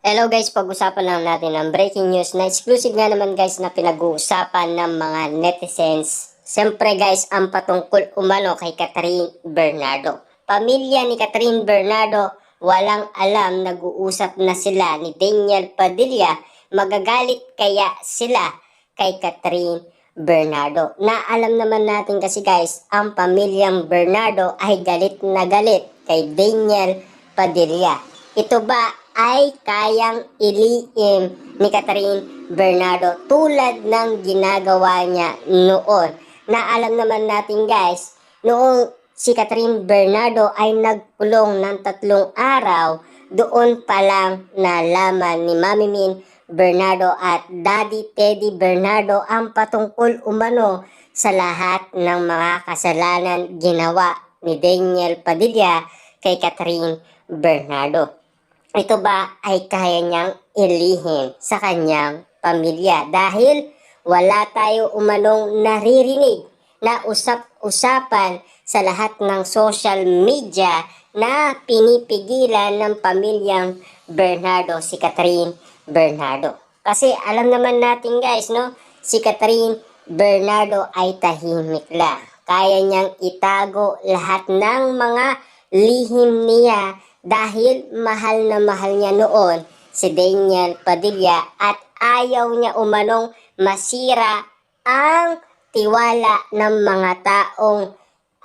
Hello guys, pag-usapan lang natin ang breaking news na exclusive nga naman guys na pinag-uusapan ng mga netizens. Siyempre guys, ang patungkol umano kay Catherine Bernardo. Pamilya ni Catherine Bernardo, walang alam, nag-uusap na sila ni Daniel Padilla. Magagalit kaya sila kay Catherine Bernardo. Na alam naman natin kasi guys, ang pamilyang Bernardo ay galit na galit kay Daniel Padilla. Ito ba ay kayang ilihim ni Catherine Bernardo tulad ng ginagawa niya noon? Na alam naman natin guys, noong si Catherine Bernardo ay nagkulong ng 3 araw, doon pa lang nalaman ni Mami Min Bernardo at Daddy Teddy Bernardo ang patungkol umano sa lahat ng mga kasalanan ginawa ni Daniel Padilla kay Catherine Bernardo. Ito ba ay kaya niyang ilihim sa kanyang pamilya dahil wala tayo umanong naririnig na usap-usapan sa lahat ng social media na pinipigilan ng pamilyang Bernardo si Catherine Bernardo. Kasi alam naman natin guys, no, si Catherine Bernardo ay tahimik lang. Kaya niyang itago lahat ng mga lihim niya dahil mahal na mahal niya noon si Daniel Padilla at ayaw niya umanong masira ang tiwala ng mga taong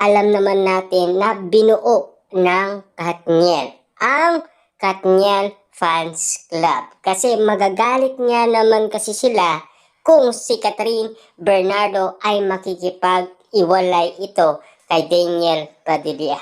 alam naman natin na binuo ng Katniel, ang Katniel Fans Club. Kasi magagalit nga naman kasi sila kung si Catherine Bernardo ay makikipag-iwalay ito kay Daniel Padilla.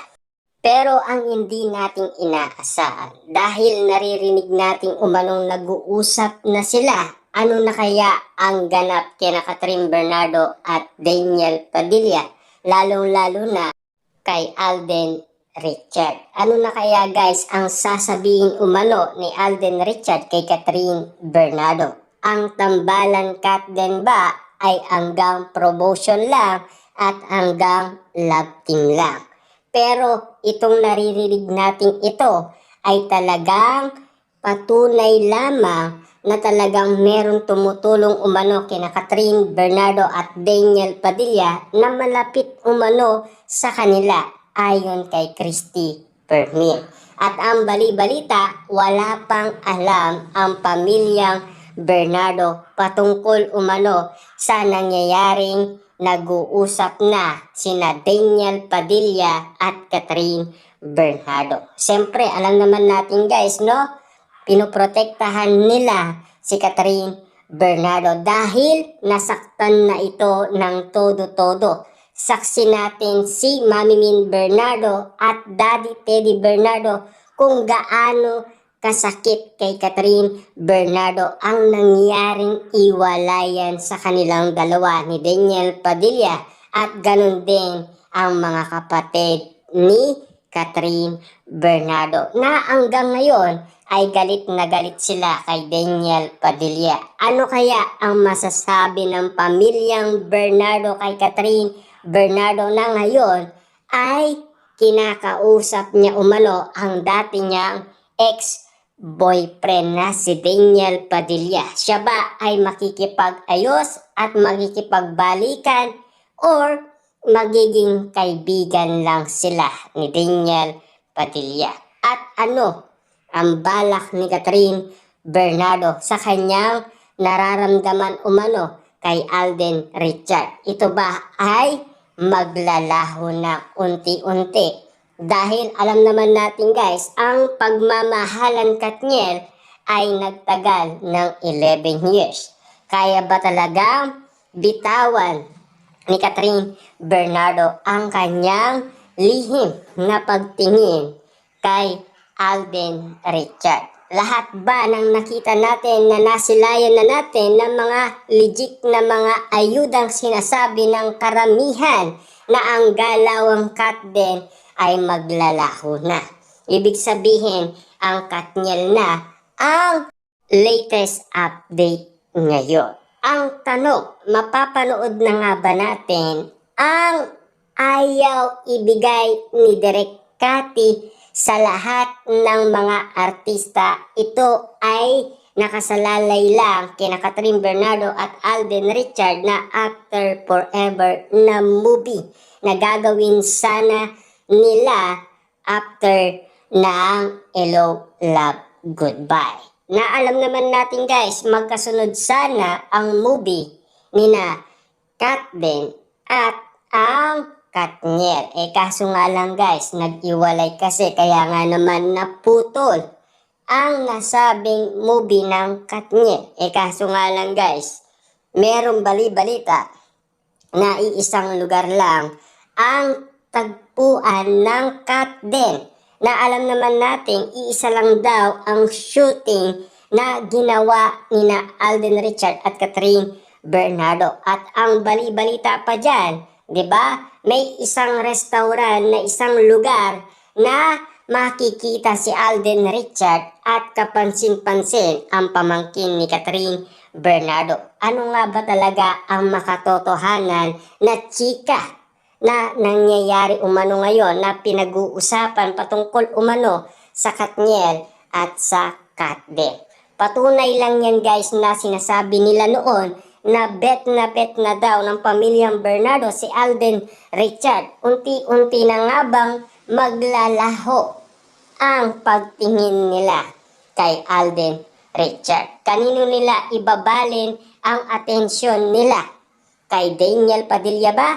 Pero ang hindi nating inaasahan, dahil naririnig nating umanong nag-uusap na sila, ano na kaya ang ganap kina Catherine Bernardo at Daniel Padilla, lalong-lalo na kay Alden Richard. Ano na kaya guys ang sasabihin umano ni Alden Richard kay Catherine Bernardo? Ang tambalan kat din ba ay hanggang promotion lang at hanggang love team lang? Pero itong naririnig natin ito ay talagang patunay lamang na talagang merong tumutulong umano kina Catherine Bernardo at Daniel Padilla na malapit umano sa kanila ayon kay Christy Permin. At ang bali-balita, wala pang alam ang pamilyang Bernardo patungkol umano sa nangyayaring nag-uusap na sina Daniel Padilla at Catherine Bernardo. Siyempre, alam naman natin guys, no? Pinoprotektahan nila si Catherine Bernardo dahil nasaktan na ito ng todo-todo. Saksi natin si Mami Min Bernardo at Daddy Teddy Bernardo kung gaano kasakit kay Catherine Bernardo ang nangyaring iwalayan sa kanilang dalawa ni Daniel Padilla at ganun din ang mga kapatid ni Catherine Bernardo na hanggang ngayon ay galit na galit sila kay Daniel Padilla. Ano kaya ang masasabi ng pamilyang Bernardo kay Catherine Bernardo na ngayon ay kinakausap niya umano ang dati niyang ex-boyfriend na si Daniel Padilla? Siya ba ay makikipag-ayos at makikipagbalikan or magiging kaibigan lang sila ni Daniel Padilla? At ano ang balak ni Catherine Bernardo sa kanyang nararamdaman umano kay Alden Richard? Ito ba ay maglalaho na unti-unti? Dahil alam naman natin guys, ang pagmamahalan Katniel ay nagtagal ng 11 years. Kaya ba talagang bitawan ni Catherine Bernardo ang kanyang lihim na pagtingin kay Alden Richard? Lahat ba ng nakita natin na nasilayan na natin ng mga legit na mga ayudang sinasabi ng karamihan na ang galawang Katden ay maglalaho na? Ibig sabihin, ang Katniel na ang latest update ngayon. Ang tanong, mapapanood na nga ba natin ang ayaw ibigay ni Direk Cathy sa lahat ng mga artista. Ito ay nakasalalay lang kina Catherine Bernardo at Alden Richard na After Forever na movie na gagawin sana nila after ng Hello, Love, Goodbye. Na alam naman natin guys, magkasunod sana ang movie nina Katben at ang Katniel. Kaso nga lang guys, nag-iwalay kasi kaya nga naman naputol ang nasabing movie ng Katniel. Kaso nga lang guys, merong bali-balita na iisang lugar lang ang tagpuan ng Katden. Na alam naman natin, iisa lang daw ang shooting na ginawa nina Alden Richard at Catherine Bernardo. At ang bali-balita pa dyan, di ba? May isang restaurant na isang lugar na makikita si Alden Richard at kapansin-pansin ang pamangkin ni Catherine Bernardo. Ano nga ba talaga ang makatotohanan na chika na nangyayari umano ngayon na pinag-uusapan patungkol umano sa Katniel at sa Katden? Patunay lang yan guys na sinasabi nila noon na bet na daw ng pamilyang Bernardo si Alden Richard. Unti-unti na nga bang maglalaho ang pagtingin nila kay Alden Richard. Kanino nila ibabalin ang atensyon nila? Kay Daniel Padilla ba?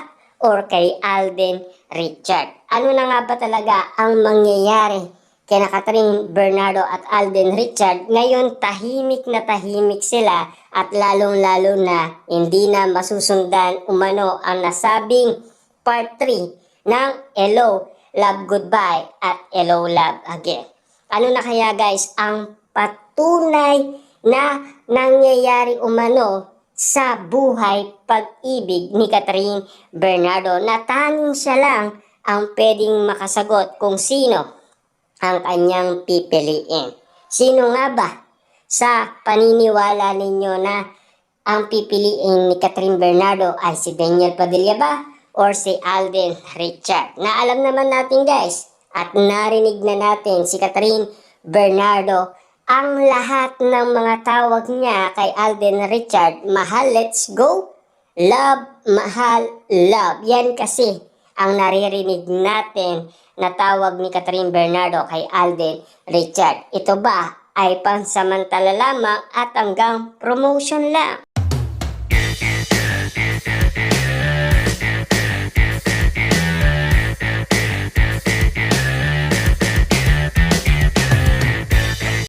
Or kay Alden Richard? Ano na nga ba talaga ang mangyayari kina Catherine Bernardo at Alden Richard? Ngayon tahimik na tahimik sila at lalong-lalo na hindi na masusundan umano ang nasabing part 3 ng Hello, Love, Goodbye at Hello, Love Again. Ano na kaya guys ang patunay na nangyayari umano sa buhay pag-ibig ni Catherine Bernardo na tanging siya lang ang pwedeng makasagot kung sino ang kanyang pipiliin? Sino nga ba sa paniniwala ninyo na ang pipiliin ni Catherine Bernardo ay si Daniel Padilla ba or si Alden Richard? Na alam naman natin guys at narinig na natin si Catherine Bernardo ang lahat ng mga tawag niya kay Alden Richard, mahal, let's go, love, mahal, love. Yan kasi ang naririnig natin na tawag ni Catherine Bernardo kay Alden Richard. Ito ba ay pansamantala lamang at hanggang promotion lang?